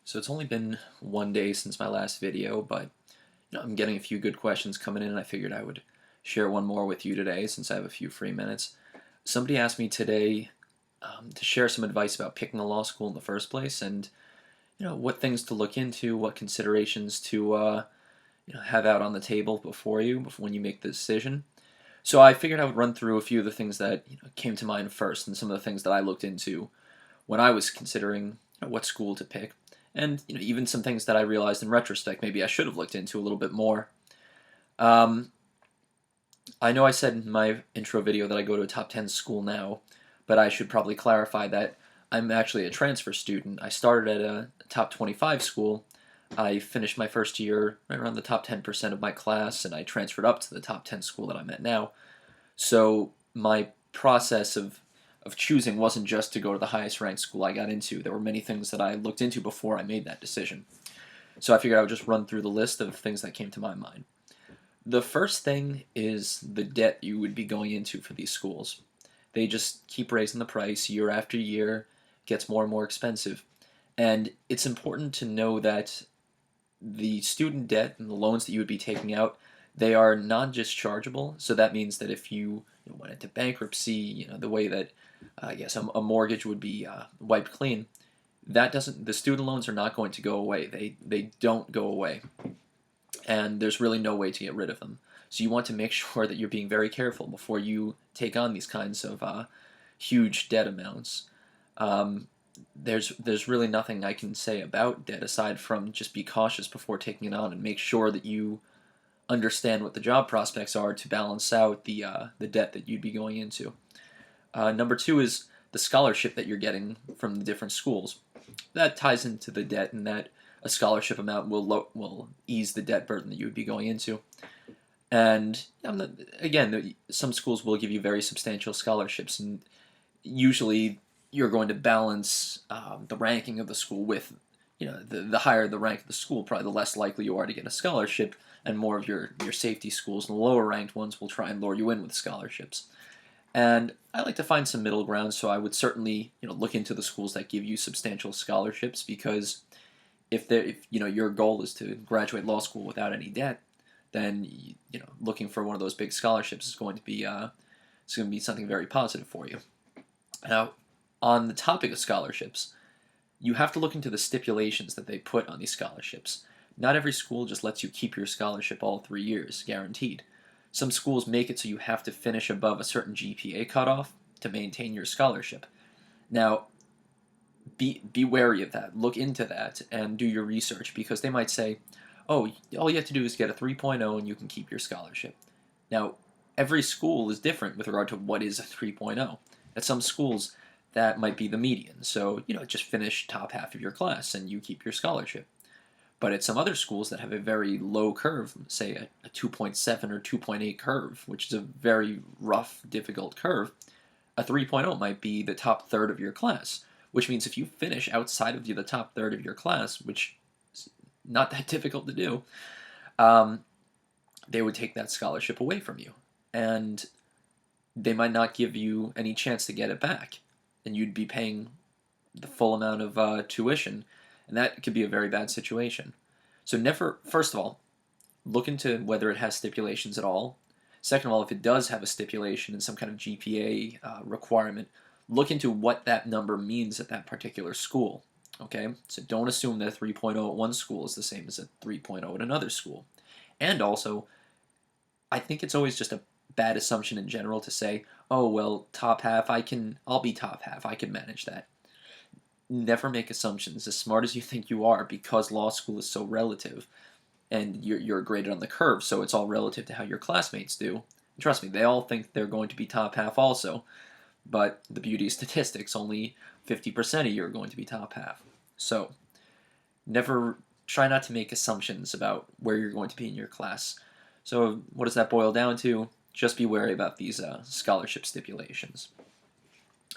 So it's only been one day since my last video, but I'm getting a few good questions coming in, and I figured I would share one more with you today since I have a few free minutes. Somebody asked me today to share some advice about picking a law school in the first place, and what things to look into, what considerations to have out on the table before when you make the decision. So I figured I would run through a few of the things that came to mind first, and some of the things that I looked into when I was considering what school to pick, and even some things that I realized in retrospect maybe I should have looked into a little bit more. Um, I know I said in my intro video that I go to a top 10 school now, but I should probably clarify that I'm actually a transfer student. I started at a top 25 school. I finished my first year right around the top 10% of my class, and I transferred up to the top 10 school that I'm at now. So my process of choosing wasn't just to go to the highest ranked school I got into. There were many things that I looked into before I made that decision. So I figured I would just run through the list of things that came to my mind. The first thing is the debt you would be going into for these schools. They just keep raising the price year after year, gets more and more expensive. And it's important to know that the student debt and the loans that you would be taking out, they are non-dischargeable. So that means that if you went into bankruptcy, the way that I guess a mortgage would be wiped clean, that doesn't. The student loans are not going to go away. They don't go away, and there's really no way to get rid of them. So you want to make sure that you're being very careful before you take on these kinds of huge debt amounts. Um, there's really nothing I can say about debt aside from just be cautious before taking it on and make sure that you understand what the job prospects are to balance out the debt that you'd be going into. Number two is the scholarship that you're getting from the different schools. That ties into the debt, and that a scholarship amount will ease the debt burden that you would be going into. And again, some schools will give you very substantial scholarships, and usually you're going to balance the ranking of the school with, the higher the rank of the school, probably the less likely you are to get a scholarship, and more of your safety schools and the lower ranked ones will try and lure you in with scholarships. And I like to find some middle ground, so I would certainly look into the schools that give you substantial scholarships, because if your goal is to graduate law school without any debt, then looking for one of those big scholarships is going to be something very positive for you. Now, on the topic of scholarships, you have to look into the stipulations that they put on these scholarships. Not every school just lets you keep your scholarship all 3 years, guaranteed. Some schools make it so you have to finish above a certain GPA cutoff to maintain your scholarship. Now, be wary of that. Look into that and do your research, because they might say, oh, all you have to do is get a 3.0 and you can keep your scholarship. Now, every school is different with regard to what is a 3.0. At some schools, that might be the median. So, just finish top half of your class and you keep your scholarship. But at some other schools that have a very low curve, say a 2.7 or 2.8 curve, which is a very rough, difficult curve, a 3.0 might be the top third of your class, which means if you finish outside of the top third of your class, which is not that difficult to do, um, they would take that scholarship away from you. And they might not give you any chance to get it back. And you'd be paying the full amount of tuition, and that could be a very bad situation. So never, first of all, look into whether it has stipulations at all. Second of all, if it does have a stipulation and some kind of GPA requirement, look into what that number means at that particular school. Okay, so don't assume that a 3.0 at one school is the same as a 3.0 at another school. And also, I think it's always just a bad assumption in general to say, oh well, top half, I'll be top half, I can manage that. Never make assumptions, as smart as you think you are, because law school is so relative, and you're graded on the curve, so it's all relative to how your classmates do. And trust me, they all think they're going to be top half also, but the beauty of statistics, only 50% of you are going to be top half. So never try not to make assumptions about where you're going to be in your class. So what does that boil down to? Just be wary about these scholarship stipulations.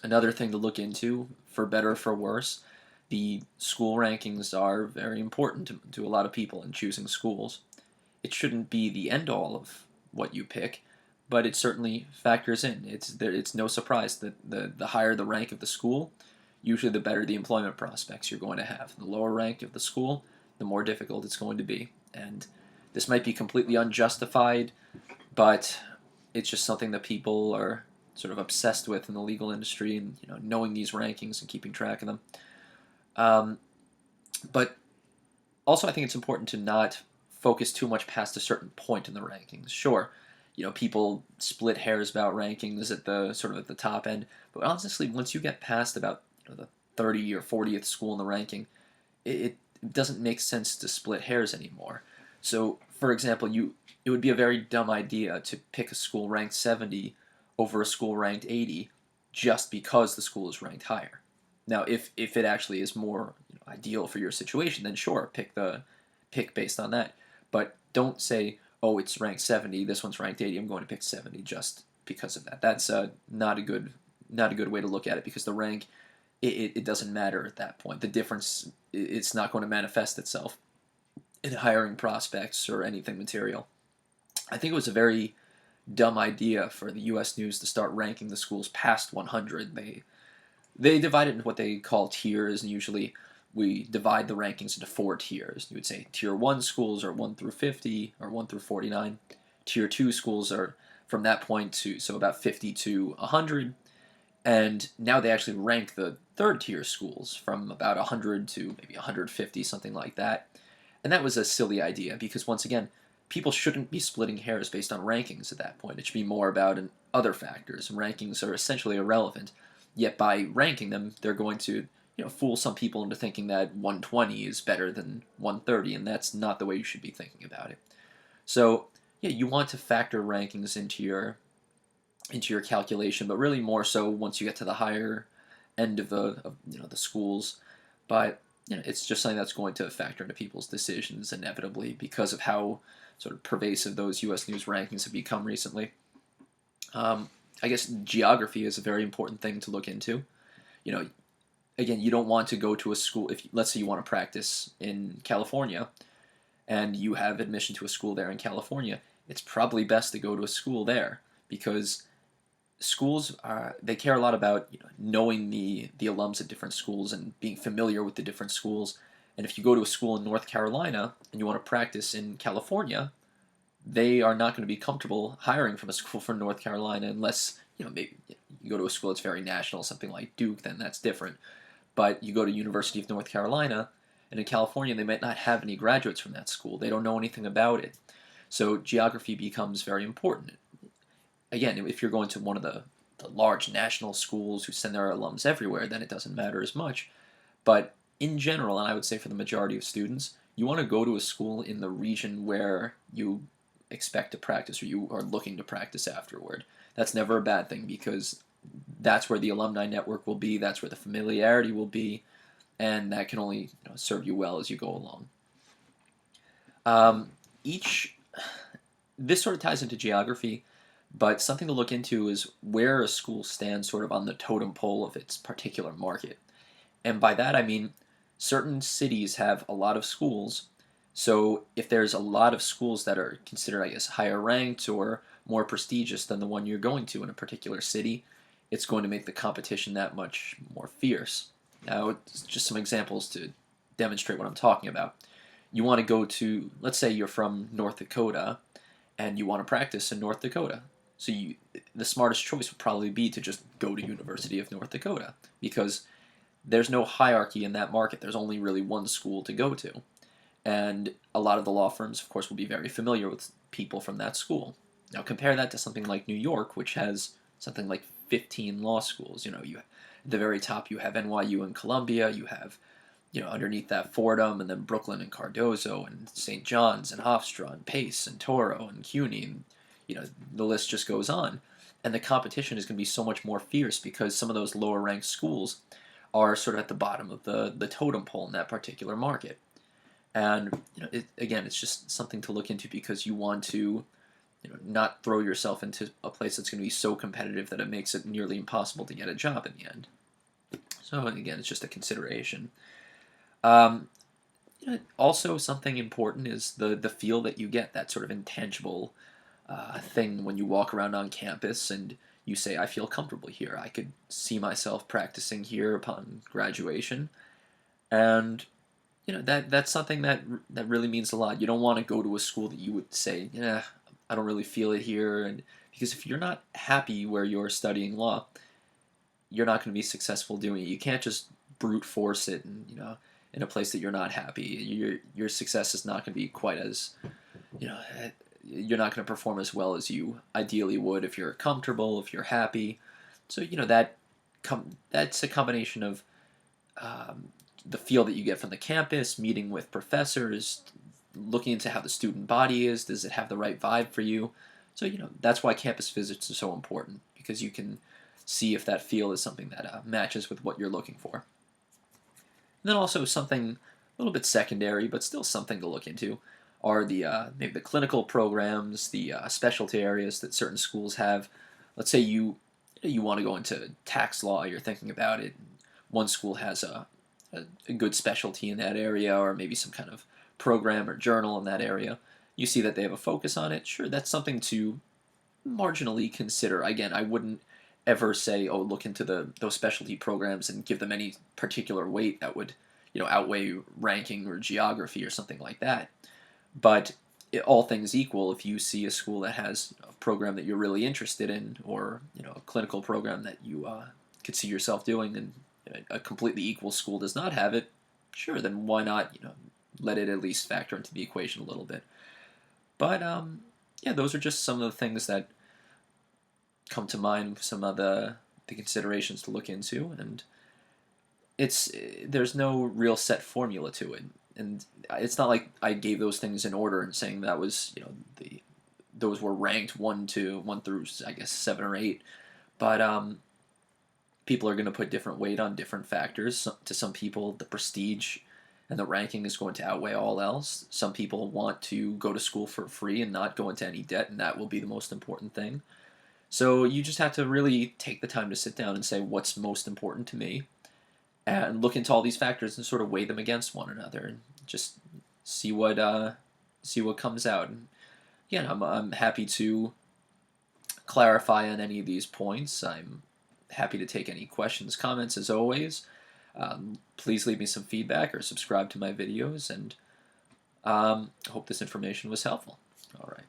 Another thing to look into, for better or for worse, the school rankings are very important to a lot of people in choosing schools. It shouldn't be the end all of what you pick, but it certainly factors in. It's no surprise that the higher the rank of the school, usually the better the employment prospects you're going to have. The lower rank of the school, the more difficult it's going to be. And this might be completely unjustified, but it's just something that people are sort of obsessed with in the legal industry, and knowing these rankings and keeping track of them. Um, but also, I think it's important to not focus too much past a certain point in the rankings. Sure, people split hairs about rankings at the sort of at the top end, but honestly, once you get past about the 30 or 40th school in the ranking, it doesn't make sense to split hairs anymore. So, for example, it would be a very dumb idea to pick a school ranked 70 over a school ranked 80 just because the school is ranked higher. Now, if it actually is more ideal for your situation, then sure, pick based on that. But don't say, oh, it's ranked 70, this one's ranked 80, I'm going to pick 70 just because of that. That's not a good way to look at it, because the rank, it doesn't matter at that point. The difference, it's not going to manifest itself in hiring prospects or anything material. I think it was a very dumb idea for the U.S. News to start ranking the schools past 100. They divide it into what they call tiers, and usually we divide the rankings into 4 tiers. You would say Tier 1 schools are 1 through 50, or 1 through 49. Tier 2 schools are from that point to, so about 50 to 100. And now they actually rank the third tier schools from about 100 to maybe 150, something like that. And that was a silly idea, because once again, people shouldn't be splitting hairs based on rankings at that point. It should be more about other factors, and rankings are essentially irrelevant. Yet by ranking them, they're going to fool some people into thinking that 120 is better than 130, and that's not the way you should be thinking about it. So yeah, you want to factor rankings into your calculation, but really more so once you get to the higher end of the schools. But it's just something that's going to factor into people's decisions inevitably, because of how sort of pervasive those U.S. News rankings have become recently. I guess geography is a very important thing to look into. Again, you don't want to go to a school if, let's say, you want to practice in California and you have admission to a school there in California. It's probably best to go to a school there, because schools they care a lot about knowing the alums at different schools and being familiar with the different schools. And if you go to a school in North Carolina and you want to practice in California, they are not going to be comfortable hiring from a school from North Carolina unless maybe you go to a school that's very national, something like Duke. Then that's different. But you go to University of North Carolina, and in California they might not have any graduates from that school. They don't know anything about it. So geography becomes very important. Again, if you're going to one of the large national schools who send their alums everywhere, then it doesn't matter as much. But in general, and I would say for the majority of students, you want to go to a school in the region where you expect to practice, or you are looking to practice afterward. That's never a bad thing, because that's where the alumni network will be, that's where the familiarity will be, and that can only serve you well as you go along. This sort of ties into geography, but something to look into is where a school stands sort of on the totem pole of its particular market. And by that I mean certain cities have a lot of schools, so if there's a lot of schools that are considered, I guess, higher ranked or more prestigious than the one you're going to in a particular city, it's going to make the competition that much more fierce. Now, just some examples to demonstrate what I'm talking about. You want to go to, let's say you're from North Dakota, and you want to practice in North Dakota. So the smartest choice would probably be to just go to University of North Dakota, because there's no hierarchy in that market. There's only really one school to go to. And a lot of the law firms, of course, will be very familiar with people from that school. Now compare that to something like New York, which has something like 15 law schools. At the very top you have NYU and Columbia, you have underneath that Fordham, and then Brooklyn and Cardozo and St. John's and Hofstra and Pace and Toro and CUNY, and the list just goes on. And the competition is going to be so much more fierce, because some of those lower ranked schools are sort of at the bottom of the totem pole in that particular market. And again, it's just something to look into, because you want to not throw yourself into a place that's going to be so competitive that it makes it nearly impossible to get a job in the end. So again, it's just a consideration. Also, something important is the feel that you get, that sort of intangible thing when you walk around on campus and you say, I feel comfortable here. I could see myself practicing here upon graduation. And that's something that really means a lot. You don't want to go to a school that you would say, yeah, I don't really feel it here, and because if you're not happy where you're studying law, you're not going to be successful doing it. You can't just brute force it, and in a place that you're not happy. Your success is not going to be quite as you're not going to perform as well as you ideally would if you're comfortable, if you're happy. So that's a combination of um, the feel that you get from the campus, meeting with professors, looking into how the student body is. Does it have the right vibe for you? So that's why campus visits are so important, because you can see if that feel is something that matches with what you're looking for. And then also something a little bit secondary, but still something to look into, are the maybe the clinical programs, the specialty areas that certain schools have. Let's say you want to go into tax law, you're thinking about it. One school has a good specialty in that area, or maybe some kind of program or journal in that area. You see that they have a focus on it. Sure, that's something to marginally consider. Again, I wouldn't ever say, oh, look into those specialty programs and give them any particular weight that would outweigh ranking or geography or something like that. But all things equal, if you see a school that has a program that you're really interested in, or a clinical program that you could see yourself doing, and a completely equal school does not have it, sure, then why not let it at least factor into the equation a little bit. But yeah, those are just some of the things that come to mind, some of the considerations to look into, and there's no real set formula to it, and it's not like I gave those things in order and saying that was those were ranked one through I guess 7 or 8, but people are going to put different weight on different factors. To some people, the prestige and the ranking is going to outweigh all else. Some people want to go to school for free and not go into any debt, and that will be the most important thing. So you just have to really take the time to sit down and say what's most important to me, and look into all these factors and sort of weigh them against one another, and just see what comes out. And again, I'm happy to clarify on any of these points. I'm happy to take any questions, comments, as always. Please leave me some feedback or subscribe to my videos, and I hope this information was helpful. All right.